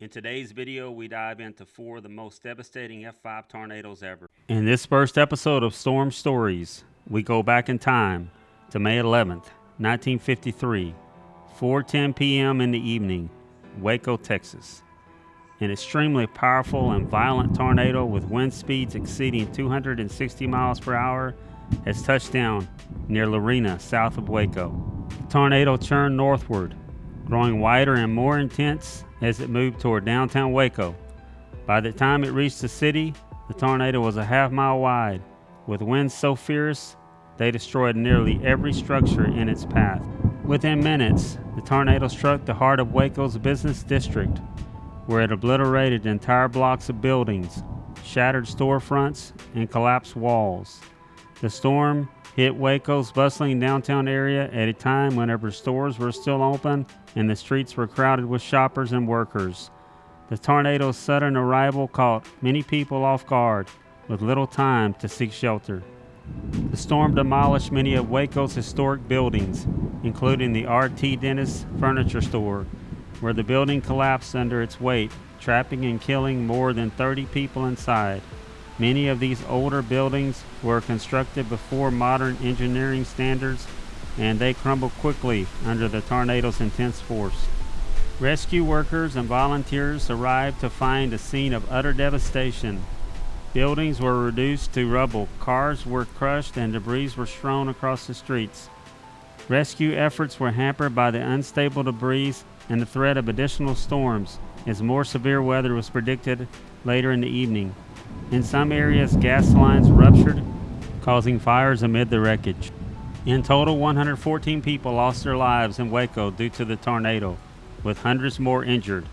In today's video, we dive into 4 of the most devastating F5 tornadoes ever. In this first episode of Storm Stories, we go back in time to May 11th, 1953, 4:10 p.m. in the evening, Waco, Texas. An extremely powerful and violent tornado with wind speeds exceeding 260 miles per hour has touched down near Lorena, south of Waco. The tornado churned northward, growing wider and more intense as it moved toward downtown Waco. By the time it reached the city, the tornado was a half-mile wide, with winds so fierce they destroyed nearly every structure in its path. Within minutes, the tornado struck the heart of Waco's business district, where it obliterated entire blocks of buildings, shattered storefronts, and collapsed walls. The storm hit Waco's bustling downtown area at a time whenever stores were still open and the streets were crowded with shoppers and workers. The tornado's sudden arrival caught many people off guard, with little time to seek shelter. The storm demolished many of Waco's historic buildings, including the RT Dennis furniture store, where the building collapsed under its weight, trapping and killing more than 30 people inside. Many of these older buildings were constructed before modern engineering standards, and they crumbled quickly under the tornado's intense force. Rescue workers and volunteers arrived to find a scene of utter devastation. Buildings were reduced to rubble, cars were crushed, and debris were strewn across the streets. Rescue efforts were hampered by the unstable debris and the threat of additional storms, as more severe weather was predicted later in the evening. In some areas, gas lines ruptured, causing fires amid the wreckage. In total, 114 people lost their lives in Waco due to the tornado, with hundreds more injured.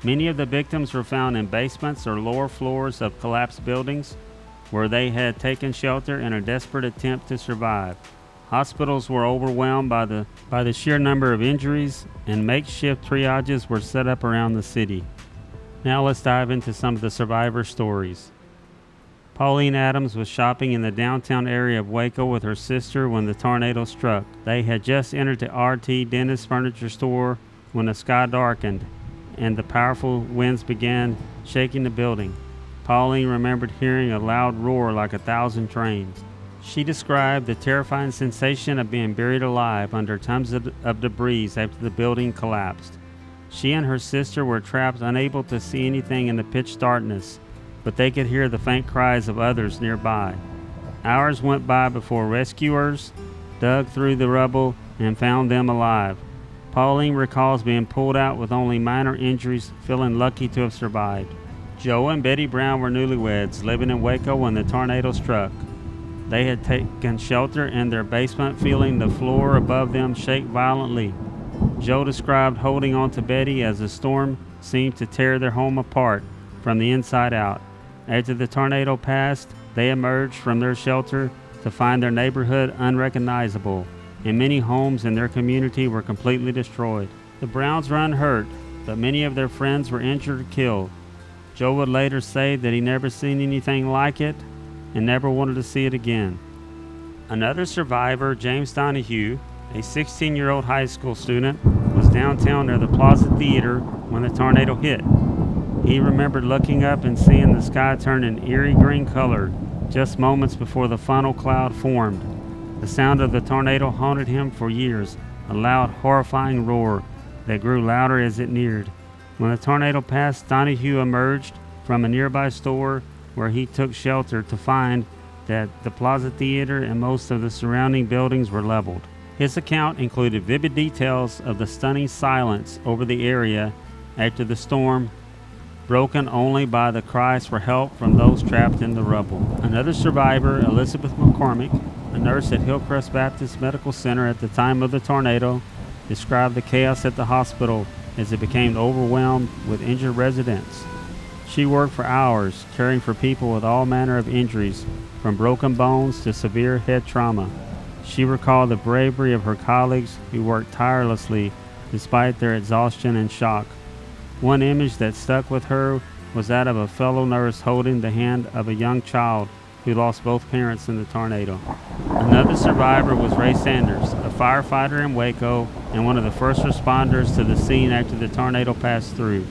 Many of the victims were found in basements or lower floors of collapsed buildings, where they had taken shelter in a desperate attempt to survive. Hospitals were overwhelmed by the sheer number of injuries, and makeshift triages were set up around the city. Now let's dive into some of the survivor stories. Pauline Adams was shopping in the downtown area of Waco with her sister when the tornado struck. They had just entered the RT Dennis furniture store when the sky darkened and the powerful winds began shaking the building. Pauline remembered hearing a loud roar like 1,000 trains. She described the terrifying sensation of being buried alive under tons of debris after the building collapsed. She and her sister were trapped, unable to see anything in the pitch darkness, but they could hear the faint cries of others nearby. Hours went by before rescuers dug through the rubble and found them alive. Pauline recalls being pulled out with only minor injuries, feeling lucky to have survived. Joe and Betty Brown were newlyweds living in Waco when the tornado struck. They had taken shelter in their basement, feeling the floor above them shake violently. Joe described holding on to Betty as the storm seemed to tear their home apart from the inside out. After the tornado passed, they emerged from their shelter to find their neighborhood unrecognizable, and many homes in their community were completely destroyed. The Browns were unhurt, but many of their friends were injured or killed. Joe would later say that he never seen anything like it and never wanted to see it again. Another survivor, James Donahue, a 16-year-old high school student, was downtown near the Plaza Theater when the tornado hit. He remembered looking up and seeing the sky turn an eerie green color just moments before the funnel cloud formed. The sound of the tornado haunted him for years, a loud, horrifying roar that grew louder as it neared. When the tornado passed, Donahue emerged from a nearby store where he took shelter to find that the Plaza Theater and most of the surrounding buildings were leveled. His account included vivid details of the stunning silence over the area after the storm, broken only by the cries for help from those trapped in the rubble. Another survivor, Elizabeth McCormick, a nurse at Hillcrest Baptist Medical Center at the time of the tornado, described the chaos at the hospital as it became overwhelmed with injured residents. She worked for hours, caring for people with all manner of injuries, from broken bones to severe head trauma. She recalled the bravery of her colleagues who worked tirelessly despite their exhaustion and shock. One image that stuck with her was that of a fellow nurse holding the hand of a young child who lost both parents in the tornado. Another survivor was Ray Sanders, a firefighter in Waco and one of the first responders to the scene after the tornado passed through.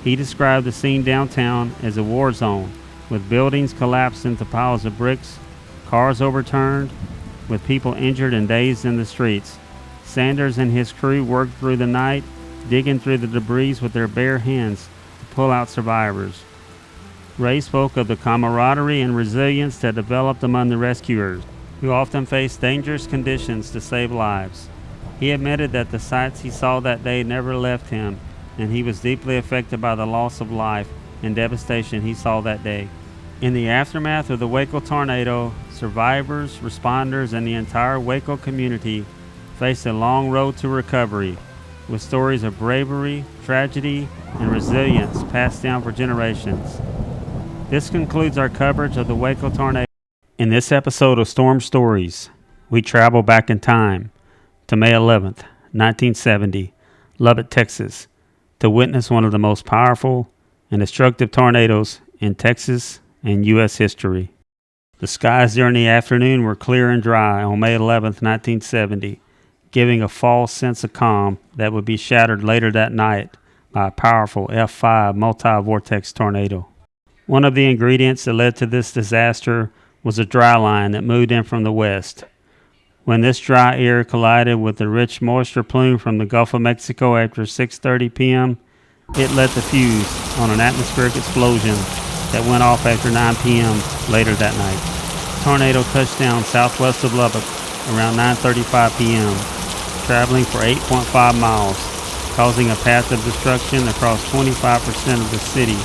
He described the scene downtown as a war zone, with buildings collapsed into piles of bricks, cars overturned, with people injured and dazed in the streets. Sanders and his crew worked through the night, digging through the debris with their bare hands to pull out survivors. Ray spoke of the camaraderie and resilience that developed among the rescuers, who often faced dangerous conditions to save lives. He admitted that the sights he saw that day never left him, and he was deeply affected by the loss of life and devastation he saw that day. In the aftermath of the Waco tornado, survivors, responders, and the entire Waco community faced a long road to recovery, with stories of bravery, tragedy, and resilience passed down for generations. This concludes our coverage of the Waco tornado. In this episode of Storm Stories, we travel back in time to May 11th, 1970, Lubbock, Texas, to witness one of the most powerful and destructive tornadoes in Texas and U.S. history. The skies during the afternoon were clear and dry on May 11th, 1970, giving a false sense of calm that would be shattered later that night by a powerful F5 multi-vortex tornado. One of the ingredients that led to this disaster was a dry line that moved in from the west. When this dry air collided with the rich moisture plume from the Gulf of Mexico after 6:30 p.m., it lit the fuse on an atmospheric explosion that went off after 9 p.m. later that night. The tornado touched down southwest of Lubbock around 9:35 p.m., traveling for 8.5 miles, causing a path of destruction across 25% of the city,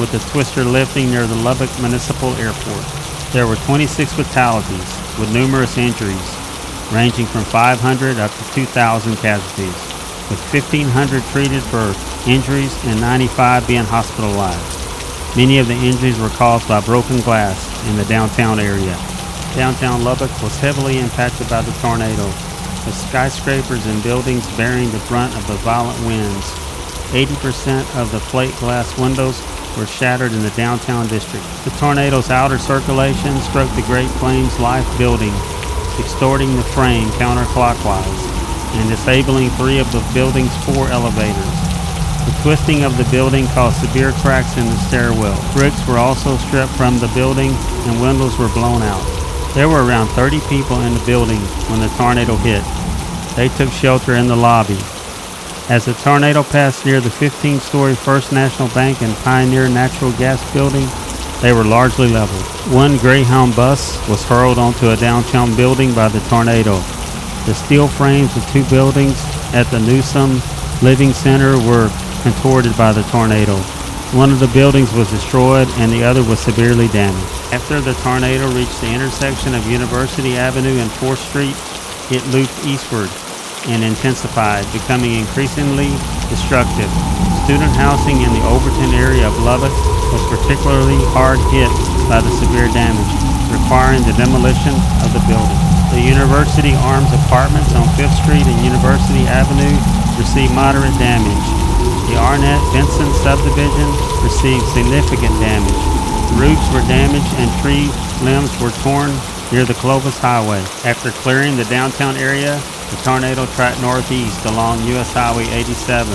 with the twister lifting near the Lubbock Municipal Airport. There were 26 fatalities, with numerous injuries, ranging from 500 up to 2,000 casualties, with 1,500 treated for injuries and 95 being hospitalized. Many of the injuries were caused by broken glass in the downtown area. Downtown Lubbock was heavily impacted by the tornado, with skyscrapers and buildings bearing the brunt of the violent winds. 80% of the plate glass windows were shattered in the downtown district. The tornado's outer circulation struck the Great Plains Life building, distorting the frame counterclockwise and disabling 3 of the building's 4 elevators. The twisting of the building caused severe cracks in the stairwell. Bricks were also stripped from the building and windows were blown out. There were around 30 people in the building when the tornado hit. They took shelter in the lobby. As the tornado passed near the 15-story First National Bank and Pioneer Natural Gas building, they were largely leveled. One Greyhound bus was hurled onto a downtown building by the tornado. The steel frames of 2 buildings at the Newsom Living Center were contorted by the tornado. One of the buildings was destroyed and the other was severely damaged. After the tornado reached the intersection of University Avenue and 4th Street, it looped eastward and intensified, becoming increasingly destructive. Student housing in the Overton area of Lubbock was particularly hard hit by the severe damage, requiring the demolition of the building. The University Arms Apartments on 5th Street and University Avenue received moderate damage. The Arnett-Benson subdivision received significant damage. Roofs were damaged and tree limbs were torn near the Clovis Highway. After clearing the downtown area, the tornado tracked northeast along U.S. Highway 87.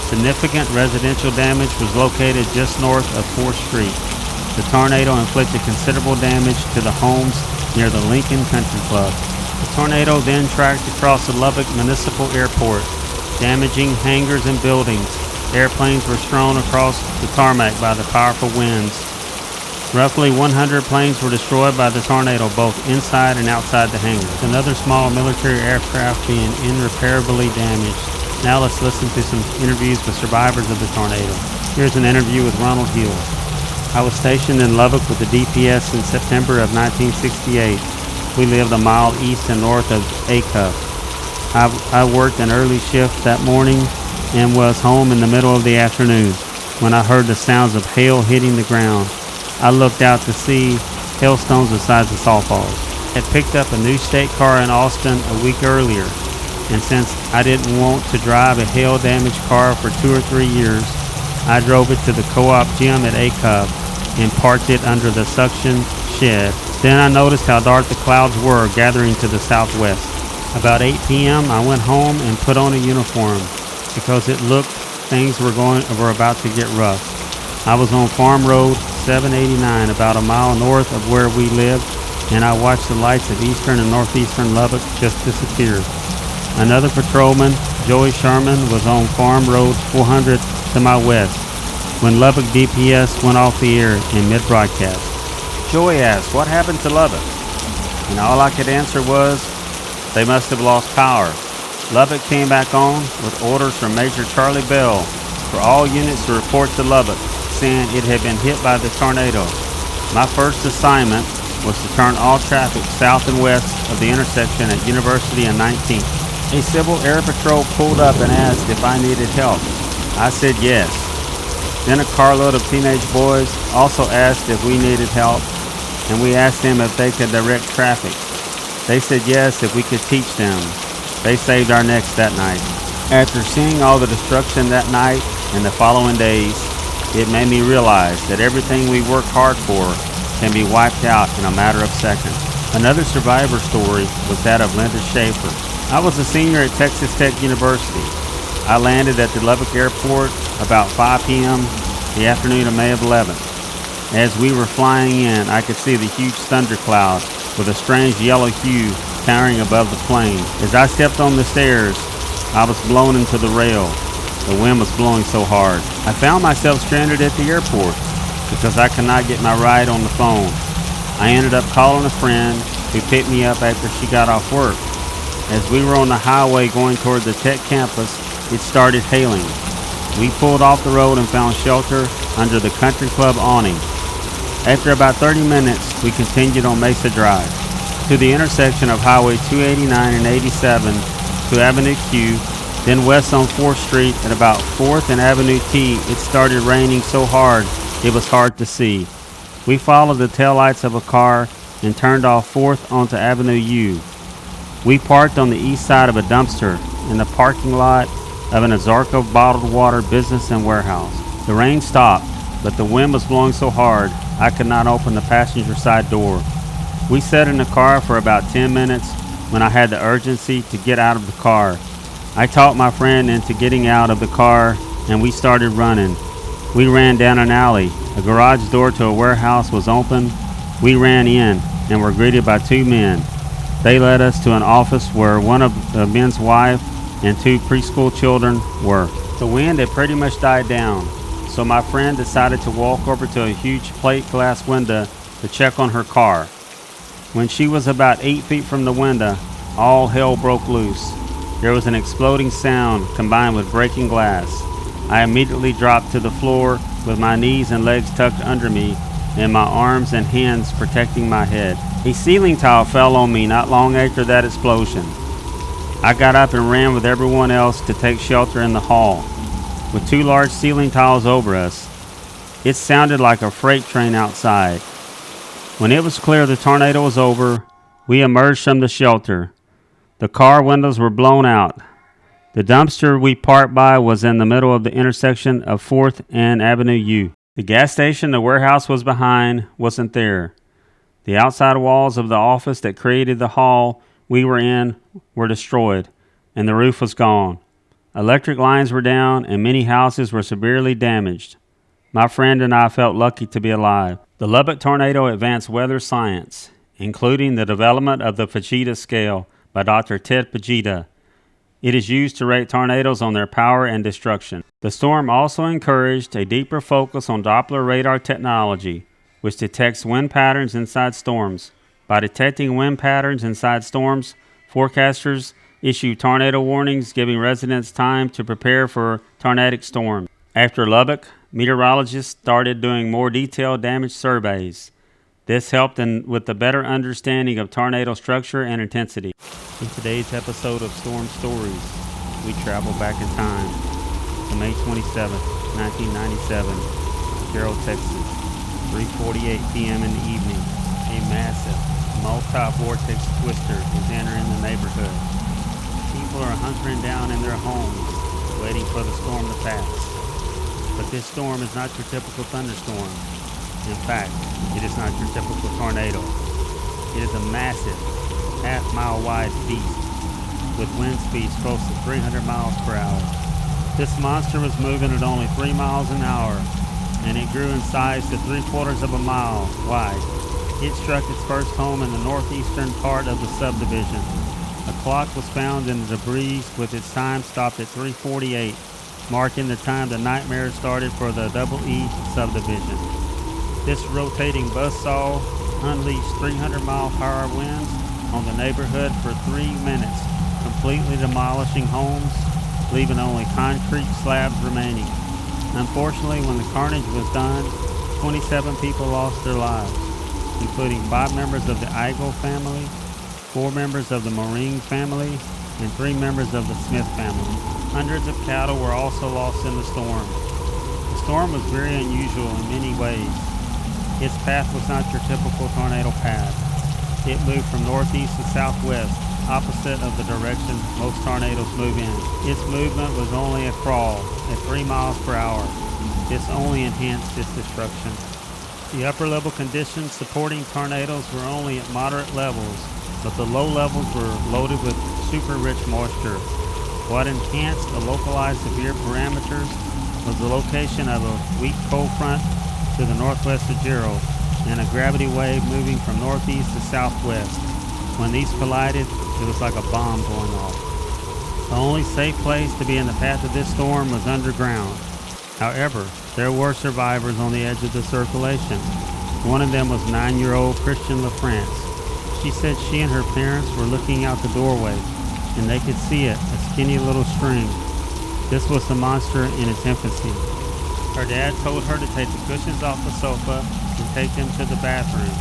Significant residential damage was located just north of 4th Street. The tornado inflicted considerable damage to the homes near the Lincoln Country Club. The tornado then tracked across the Lubbock Municipal Airport, damaging hangars and buildings. Airplanes were strewn across the tarmac by the powerful winds. Roughly 100 planes were destroyed by the tornado, both inside and outside the hangars. Another small military aircraft being irreparably damaged. Now let's listen to some interviews with survivors of the tornado. Here's an interview with Ronald Hill. I was stationed in Lubbock with the DPS in September of 1968. We lived a mile east and north of Waco. I worked an early shift that morning and was home in the middle of the afternoon when I heard the sounds of hail hitting the ground. I looked out to see hailstones the size of softballs. I had picked up a new state car in Austin a week earlier, and since I didn't want to drive a hail-damaged car for 2 or 3 years, I drove it to the co-op gym at ACUB and parked it under the suction shed. Then I noticed how dark the clouds were gathering to the southwest. About 8 p.m., I went home and put on a uniform because it looked things were about to get rough. I was on Farm Road 789, about a mile north of where we lived, and I watched the lights of eastern and northeastern Lubbock just disappear. Another patrolman, Joey Sherman, was on Farm Road 400 to my west when Lubbock DPS went off the air in mid-broadcast. Joey asked, "What happened to Lubbock?" And all I could answer was, "They must have lost power." Lubbock came back on with orders from Major Charlie Bell for all units to report to Lubbock, saying it had been hit by the tornado. My first assignment was to turn all traffic south and west of the intersection at University and 19th. A Civil Air Patrol pulled up and asked if I needed help. I said yes. Then a carload of teenage boys also asked if we needed help, and we asked them if they could direct traffic. They said yes if we could teach them. They saved our necks that night. After seeing all the destruction that night and the following days, it made me realize that everything we work hard for can be wiped out in a matter of seconds. Another survivor story was that of Linda Schaefer. I was a senior at Texas Tech University. I landed at the Lubbock Airport about 5 p.m. the afternoon of May 11th. As we were flying in, I could see the huge thundercloud with a strange yellow hue towering above the plane. As I stepped on the stairs, I was blown into the rail. The wind was blowing so hard. I found myself stranded at the airport because I could not get my ride on the phone. I ended up calling a friend who picked me up after she got off work. As we were on the highway going toward the Tech campus, it started hailing. We pulled off the road and found shelter under the country club awning. After about 30 minutes, we continued on Mesa Drive to the intersection of Highway 289 and 87 to Avenue Q, then west on 4th Street at about 4th and Avenue T. It started raining so hard it was hard to see. We followed the taillights of a car and turned off 4th onto Avenue U. We parked on the east side of a dumpster in the parking lot of an Ozarka bottled water business and warehouse. The rain stopped, but the wind was blowing so hard I could not open the passenger side door. We sat in the car for about 10 minutes when I had the urgency to get out of the car. I talked my friend into getting out of the car and we started running. We ran down an alley. A garage door to a warehouse was open. We ran in and were greeted by two men. They led us to an office where one of the men's wife and two preschool children were. The wind had pretty much died down, so my friend decided to walk over to a huge plate glass window to check on her car. When she was about 8 feet from the window, all hell broke loose. There was an exploding sound combined with breaking glass. I immediately dropped to the floor with my knees and legs tucked under me and my arms and hands protecting my head. A ceiling tile fell on me not long after that explosion. I got up and ran with everyone else to take shelter in the hall, with two large ceiling tiles over us. It sounded like a freight train outside. When it was clear the tornado was over, we emerged from the shelter. The car windows were blown out. The dumpster we parked by was in the middle of the intersection of 4th and Avenue U. The gas station the warehouse was behind wasn't there. The outside walls of the office that created the hall we were in were destroyed, and the roof was gone. Electric lines were down, and many houses were severely damaged. My friend and I felt lucky to be alive. The Lubbock tornado advanced weather science, including the development of the Fujita scale by Dr. Ted Fujita. It is used to rate tornadoes on their power and destruction. The storm also encouraged a deeper focus on Doppler radar technology, which detects wind patterns inside storms. By detecting wind patterns inside storms, forecasters issue tornado warnings, giving residents time to prepare for tornadic storms. After Lubbock, meteorologists started doing more detailed damage surveys. This helped with a better understanding of tornado structure and intensity. In today's episode of Storm Stories, we travel back in time to May 27, 1997, Jarrell, Texas. 3:48 p.m. in the evening, a massive multi-vortex twister is entering the neighborhood. People are hunkering down in their homes, waiting for the storm to pass. But this storm is not your typical thunderstorm. In fact, it is not your typical tornado. It is a massive, half-mile wide beast with wind speeds close to 300 miles per hour. This monster was moving at only 3 miles an hour, and it grew in size to 3/4 of a mile wide. It struck its first home in the northeastern part of the subdivision. A clock was found in the debris with its time stopped at 3:48, marking the time the nightmare started for the Double E subdivision. This rotating buzzsaw unleashed 300-mile-per-hour winds on the neighborhood for 3 minutes, completely demolishing homes, leaving only concrete slabs remaining. Unfortunately, when the carnage was done, 27 people lost their lives, including 5 members of the Igo family, 4 members of the Moring family, and 3 members of the Smith family. Hundreds of cattle were also lost in the storm. The storm was very unusual in many ways. Its path was not your typical tornado path. It moved from northeast to southwest, opposite of the direction most tornadoes move in. Its movement was only a crawl at 3 miles per hour. This only enhanced its destruction. The upper level conditions supporting tornadoes were only at moderate levels, but the low levels were loaded with super rich moisture. What enhanced the localized severe parameters was the location of a weak cold front to the northwest of Jarrell and a gravity wave moving from northeast to southwest. When these collided, it was like a bomb going off. The only safe place to be in the path of this storm was underground. However, there were survivors on the edge of the circulation. One of them was 9-year-old Christian LaFrance. She said she and her parents were looking out the doorway, and they could see it, a skinny little string. This was the monster in its infancy. Her dad told her to take the cushions off the sofa and take them to the bathroom.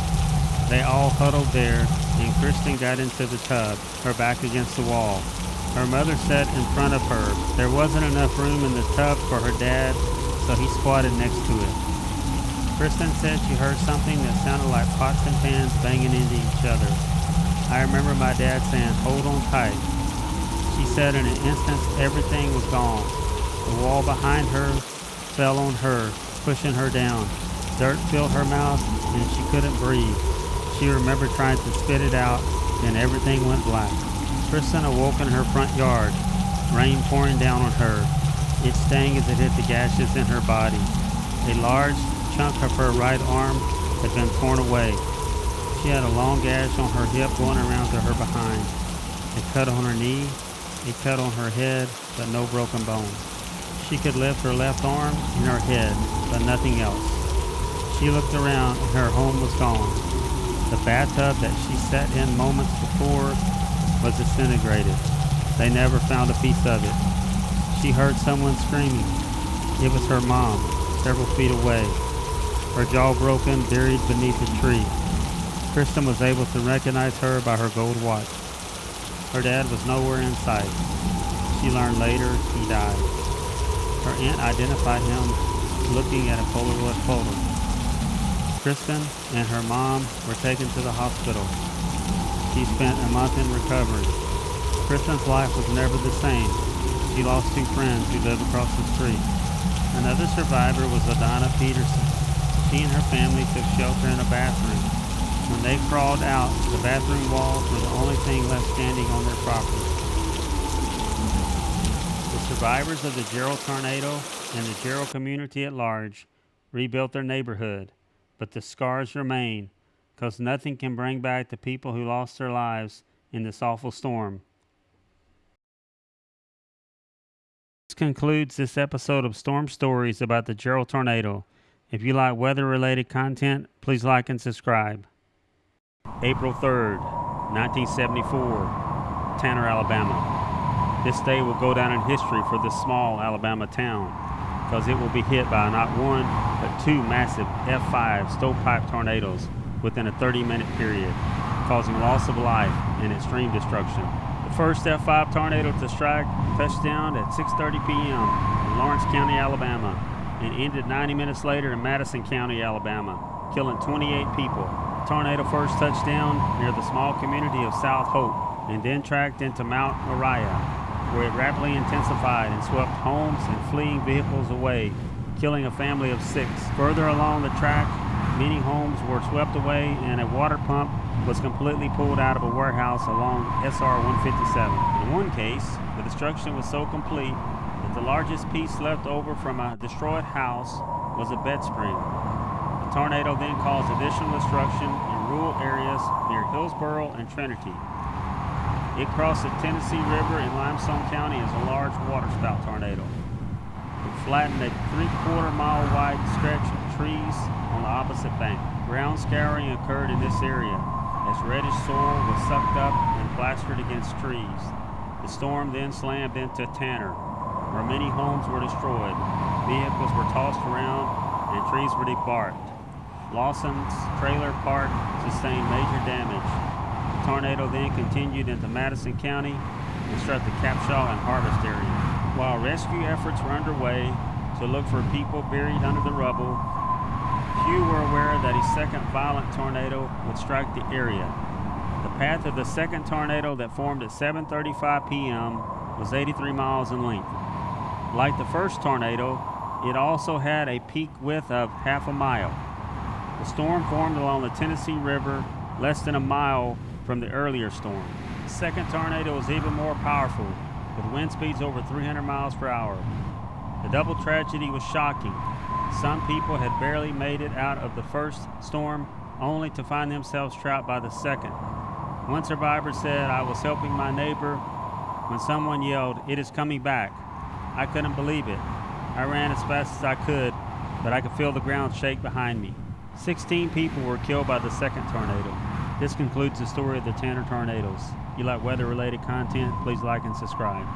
They all huddled there, and Kristen got into the tub, her back against the wall. Her mother sat in front of her. There wasn't enough room in the tub for her dad, so he squatted next to it. Kristen said she heard something that sounded like pots and pans banging into each other. I remember my dad saying, "Hold on tight." She said in an instant everything was gone. The wall behind her fell on her, pushing her down. Dirt filled her mouth and she couldn't breathe. She remembered trying to spit it out, and everything went black. Kristen awoke in her front yard, rain pouring down on her. It stung as it hit the gashes in her body. A large chunk of her right arm had been torn away. She had a long gash on her hip going around to her behind. A cut on her knee, a cut on her head, but no broken bone. She could lift her left arm and her head, but nothing else. She looked around and her home was gone. The bathtub that she sat in moments before was disintegrated. They never found a piece of it. She heard someone screaming. It was her mom, several feet away. Her jaw broken, buried beneath a tree. Kristen was able to recognize her by her gold watch. Her dad was nowhere in sight. She learned later he died. Her aunt identified him looking at a Polaroid photo. Kristen and her mom were taken to the hospital. She spent a month in recovery. Kristen's life was never the same. She lost 2 friends who lived across the street. Another survivor was Adonna Peterson. She and her family took shelter in a bathroom. When they crawled out, the bathroom walls were the only thing left standing on their property. The survivors of the Jarrell tornado and the Jarrell community at large rebuilt their neighborhood, but the scars remain, because nothing can bring back the people who lost their lives in this awful storm. This concludes this episode of Storm Stories about the Jarrell tornado. If you like weather-related content, please like and subscribe. April 3rd, 1974, Tanner, Alabama. This day will go down in history for this small Alabama town, because it will be hit by not one, but 2 massive F5 stovepipe tornadoes within a 30-minute period, causing loss of life and extreme destruction. The first F5 tornado to strike touched down at 6:30 p.m. in Lawrence County, Alabama, and ended 90 minutes later in Madison County, Alabama, killing 28 people. The tornado first touched down near the small community of South Hope and then tracked into Mount Moriah, where it rapidly intensified and swept homes and fleeing vehicles away, killing a family of 6. Further along the track, many homes were swept away and a water pump was completely pulled out of a warehouse along SR 157. In one case, the destruction was so complete that The largest piece left over from a destroyed house was a bed spring. The tornado then caused additional destruction in rural areas near Hillsboro and Trinity. It crossed the Tennessee River in Limestone County as a large waterspout tornado. It flattened a 3/4 mile wide stretch of trees on the opposite bank. Ground scouring occurred in this area as reddish soil was sucked up and plastered against trees. The storm then slammed into Tanner, where many homes were destroyed. Vehicles were tossed around and trees were debarked. Lawson's trailer park sustained major damage. The tornado then continued into Madison County and struck the Capshaw and Harvest area. While rescue efforts were underway to look for people buried under the rubble, few were aware that a second violent tornado would strike the area. The path of the second tornado that formed at 7:35 p.m. was 83 miles in length. Like the first tornado, it also had a peak width of half a mile. The storm formed along the Tennessee River less than a mile from the earlier storm. The second tornado was even more powerful, with wind speeds over 300 miles per hour. The double tragedy was shocking. Some people had barely made it out of the first storm, only to find themselves trapped by the second. One survivor said, "I was helping my neighbor when someone yelled, 'It is coming back.' I couldn't believe it. I ran as fast as I could, but I could feel the ground shake behind me." 16 people were killed by the second tornado. This concludes the story of the Tanner tornadoes. If you like weather-related content, please like and subscribe.